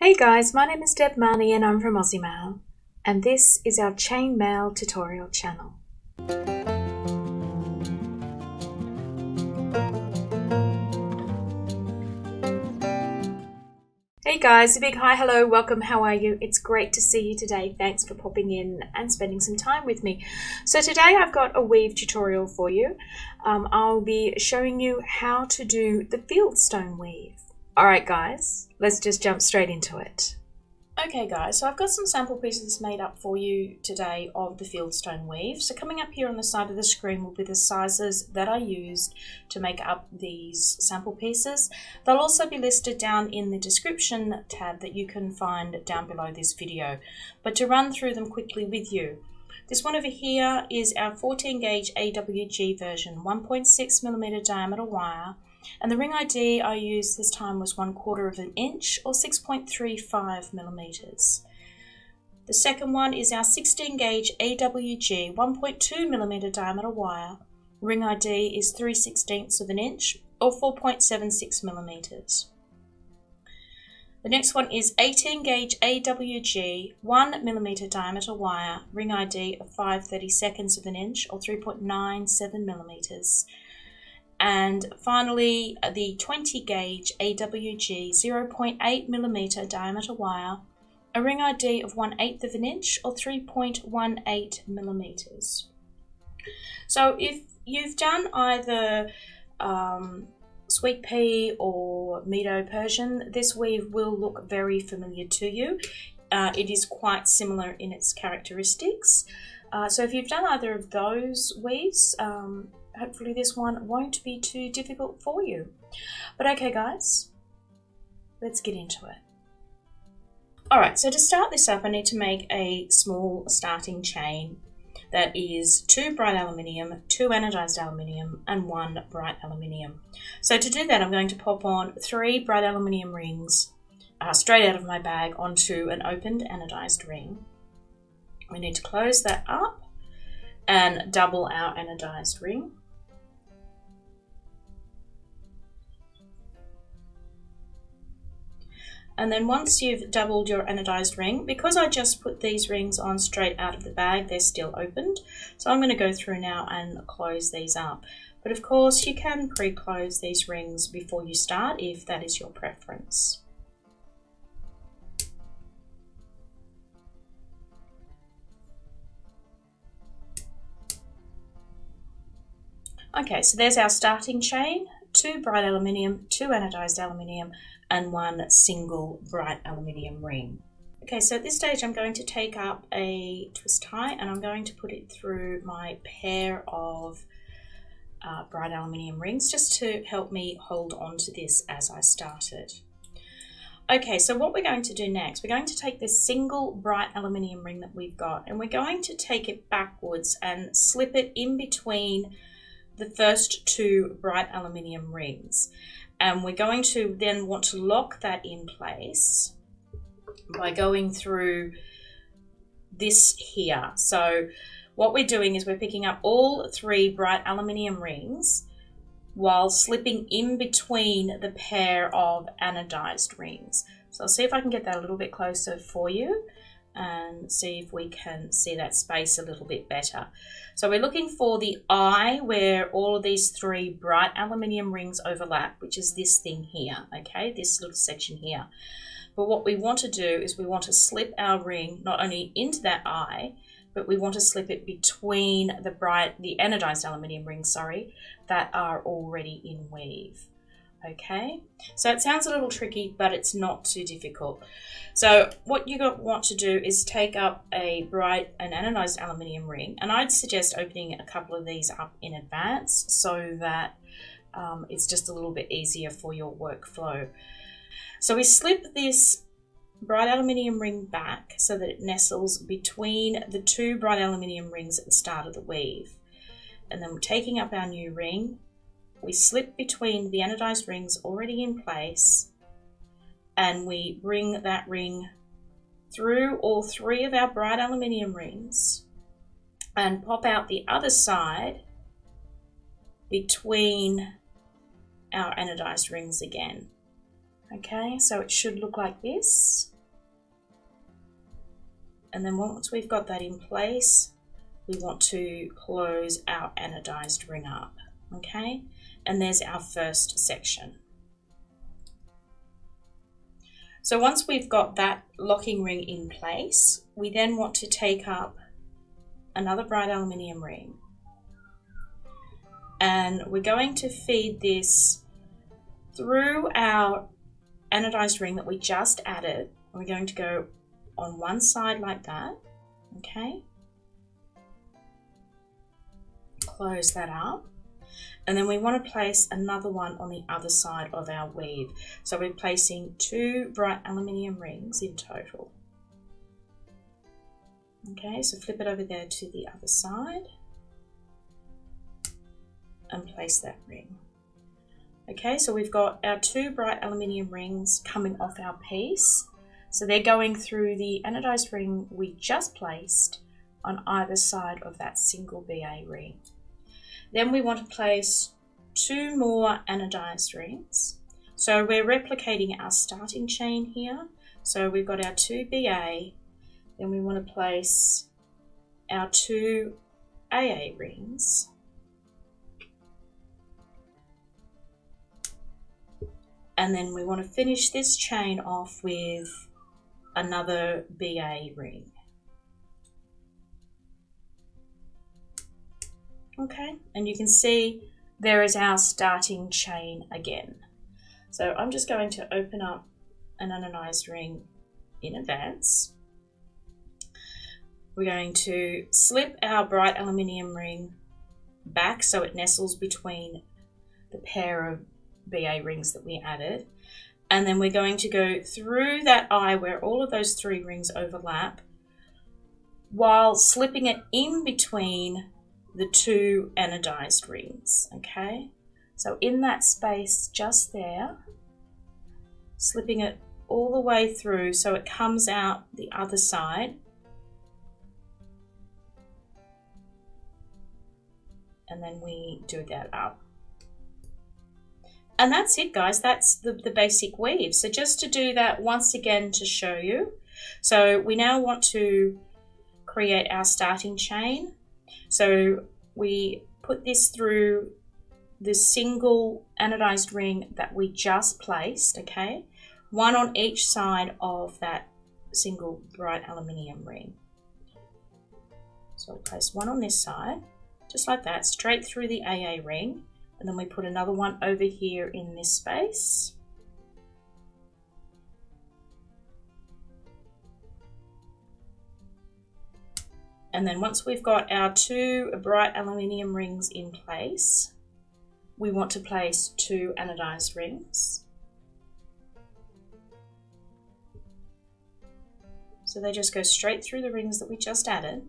Hey guys, my name is Deb Marnie and I'm from Aussie Maille, and this is our chain mail tutorial channel. Hey guys, a big hi, hello, welcome, how are you? It's great to see you today. Thanks for popping in and spending some time with me. So today I've got a weave tutorial for you. I'll be showing you how to do the Fieldstone weave. Alright guys, let's just jump straight into it. Okay guys, so I've got some sample pieces made up for you today of the Fieldstone weave. So coming up here on the side of the screen will be the sizes that I used to make up these sample pieces. They'll also be listed down in the description tab that you can find down below this video. But to run through them quickly with you, this one over here is our 14 gauge AWG version, 1.6mm diameter wire. And the ring ID I used this time was 1/4 of an inch or 6.35 millimeters. The second one is our 16 gauge AWG 1.2mm diameter wire. Ring ID is 3/16 of an inch or 4.76 millimeters. The next one is 18 gauge AWG 1mm diameter wire. Ring ID of 5/32 of an inch or 3.97 millimeters. And finally, the 20 gauge AWG 0.8mm diameter wire, a ring ID of 1/8 of an inch or 3.18 millimeters. So if you've done either sweet pea or Meadow Persian, this weave will look very familiar to you. It is quite similar in its characteristics. So if you've done either of those weaves, hopefully this one won't be too difficult for you. But okay guys, let's get into it. Alright, so to start this up I need to make a small starting chain that is 2 bright aluminium, 2 anodized aluminium and 1 bright aluminium. So to do that I'm going to pop on 3 bright aluminium rings straight out of my bag onto an opened anodized ring. We need to close that up and double our anodized ring. And then once you've doubled your anodized ring, because I just put these rings on straight out of the bag, they're still opened. So I'm going to go through now and close these up. But of course you can pre-close these rings before you start if that is your preference. Okay, so there's our starting chain, 2 bright aluminium, 2 anodized aluminium, and 1 single bright aluminium ring. Okay, so at this stage I'm going to take up a twist tie and I'm going to put it through my pair of bright aluminium rings just to help me hold on to this as I start it. Okay, so what we're going to do next, we're going to take this single bright aluminium ring that we've got and we're going to take it backwards and slip it in between the first 2 bright aluminium rings. And we're going to then want to lock that in place by going through this here. So what we're doing is we're picking up all 3 bright aluminium rings while slipping in between the pair of anodized rings. So I'll see if I can get that a little bit closer for you and see if we can see that space a little bit better. So we're looking for the eye where all of these 3 bright aluminium rings overlap, which is this thing here, okay, this little section here. But what we want to do is we want to slip our ring not only into that eye, but we want to slip it between the anodized aluminium rings, that are already in weave. Okay, so it sounds a little tricky, but it's not too difficult. So what you want to do is take up an anodized aluminium ring, and I'd suggest opening a couple of these up in advance so that it's just a little bit easier for your workflow. So we slip this bright aluminium ring back so that it nestles between the 2 bright aluminium rings at the start of the weave. And then we're taking up our new ring. We slip between the anodized rings already in place and we bring that ring through all 3 of our bright aluminium rings and pop out the other side between our anodized rings again. Okay, so it should look like this. And then once we've got that in place, we want to close our anodized ring up, okay? And there's our first section. So once we've got that locking ring in place, we then want to take up another bright aluminium ring. And we're going to feed this through our anodized ring that we just added. We're going to go on one side like that, okay? Close that up. And then we want to place another one on the other side of our weave. So we're placing 2 bright aluminium rings in total. Okay, so flip it over there to the other side and place that ring. Okay, so we've got our 2 bright aluminium rings coming off our piece. So they're going through the anodized ring we just placed on either side of that single BA ring. Then we want to place 2 more anodized rings. So we're replicating our starting chain here. So we've got our 2 BA, then we want to place our 2 AA rings. And then we want to finish this chain off with another BA ring. Okay, and you can see there is our starting chain again. So I'm just going to open up an anodized ring in advance. We're going to slip our bright aluminium ring back so it nestles between the pair of BA rings that we added. And then we're going to go through that eye where all of those 3 rings overlap while slipping it in between the 2 anodized rings, okay? So in that space just there, slipping it all the way through so it comes out the other side. And then we do that up. And that's it, guys. That's the basic weave. So just to do that once again to show you. So we now want to create our starting chain. So we put this through the single anodized ring that we just placed, okay? 1 on each side of that single bright aluminium ring. So we'll place 1 on this side, just like that, straight through the AA ring. And then we put another one over here in this space. And then once we've got our 2 bright aluminium rings in place, we want to place 2 anodized rings. So they just go straight through the rings that we just added.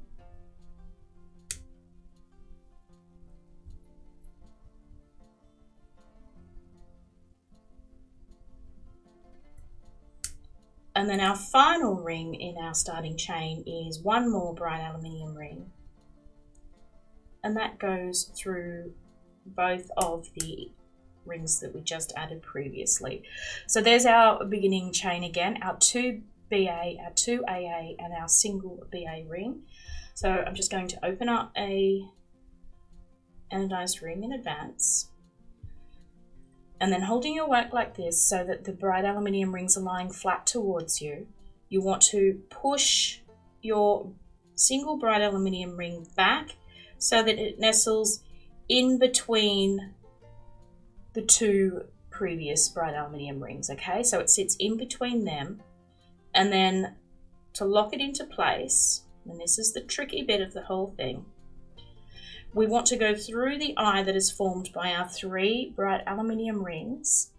And then our final ring in our starting chain is 1 more bright aluminium ring. And that goes through both of the rings that we just added previously. So there's our beginning chain again, our 2 BA, our 2 AA, and our single BA ring. So I'm just going to open up a anodized ring in advance. And then holding your work like this so that the bright aluminium rings are lying flat towards you, you want to push your single bright aluminium ring back so that it nestles in between the 2 previous bright aluminium rings, okay? So it sits in between them. And then to lock it into place, and this is the tricky bit of the whole thing, we want to go through the eye that is formed by our 3 bright aluminium rings,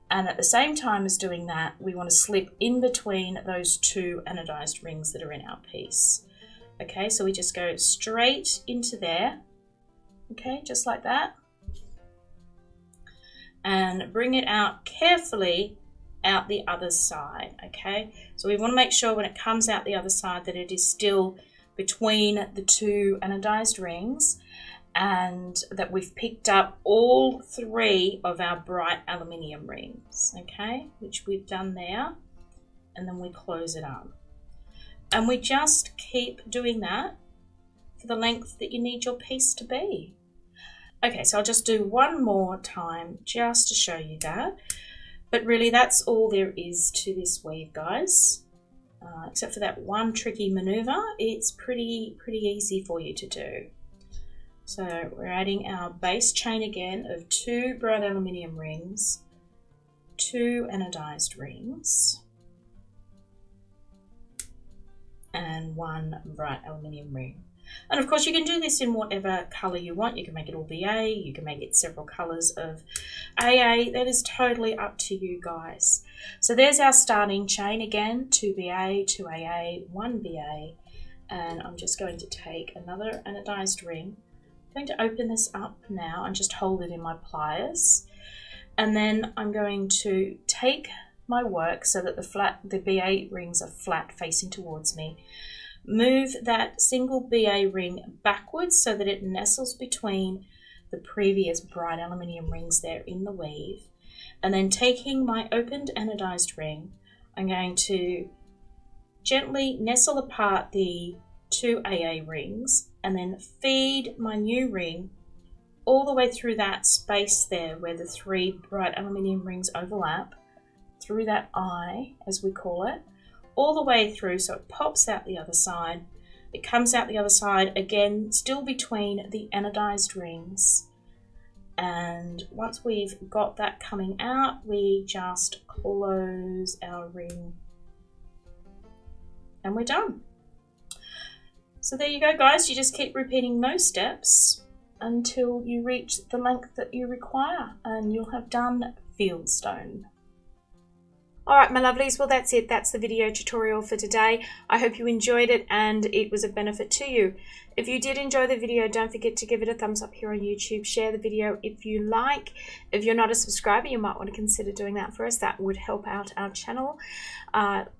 and at the same time as doing that, we want to slip in between those 2 anodized rings that are in our piece. Okay, so we just go straight into there, okay, just like that, and bring it out carefully out the other side, okay? So we want to make sure when it comes out the other side that it is still between the 2 anodized rings and that we've picked up all 3 of our bright aluminium rings, okay, which we've done there, and then we close it up. And we just keep doing that for the length that you need your piece to be. Okay, so I'll just do one more time just to show you that. But really that's all there is to this weave, guys. Except for that one tricky maneuver, it's pretty easy for you to do. So we're adding our base chain again of 2 bright aluminium rings, 2 anodized rings, and 1 bright aluminium ring. And of course you can do this in whatever colour you want. You can make it all BA, you can make it several colours of AA. That is totally up to you guys. So there's our starting chain again, 2 BA, 2 AA, 1 BA, and I'm just going to take another anodized ring. I'm going to open this up now and just hold it in my pliers, and then I'm going to take my work so that the BA rings are flat facing towards me. Move that single BA ring backwards so that it nestles between the previous bright aluminium rings there in the weave, and then taking my opened anodized ring, I'm going to gently nestle apart the 2 AA rings and then feed my new ring all the way through that space there where the 3 bright aluminium rings overlap, through that eye as we call it, all the way through so it pops out the other side. It comes out the other side again, still between the anodized rings. And once we've got that coming out, we just close our ring and we're done. So there you go, guys. You just keep repeating those steps until you reach the length that you require and you'll have done Fieldstone. Alright my lovelies, well that's it. That's the video tutorial for today. I hope you enjoyed it and it was of benefit to you. If you did enjoy the video, don't forget to give it a thumbs up here on YouTube. Share the video if you like. If you're not a subscriber, you might want to consider doing that for us. That would help out our channel.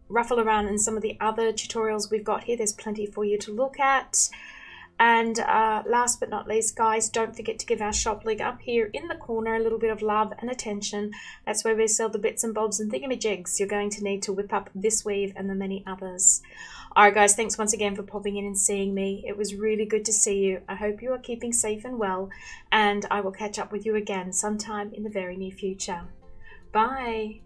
Ruffle around in some of the other tutorials we've got here. There's plenty for you to look at. And last but not least, guys, don't forget to give our shop link up here in the corner a little bit of love and attention. That's where we sell the bits and bobs and thingamajigs you're going to need to whip up this weave and the many others. Alright guys, thanks once again for popping in and seeing me. It was really good to see you. I hope you are keeping safe and well, and I will catch up with you again sometime in the very near future. Bye!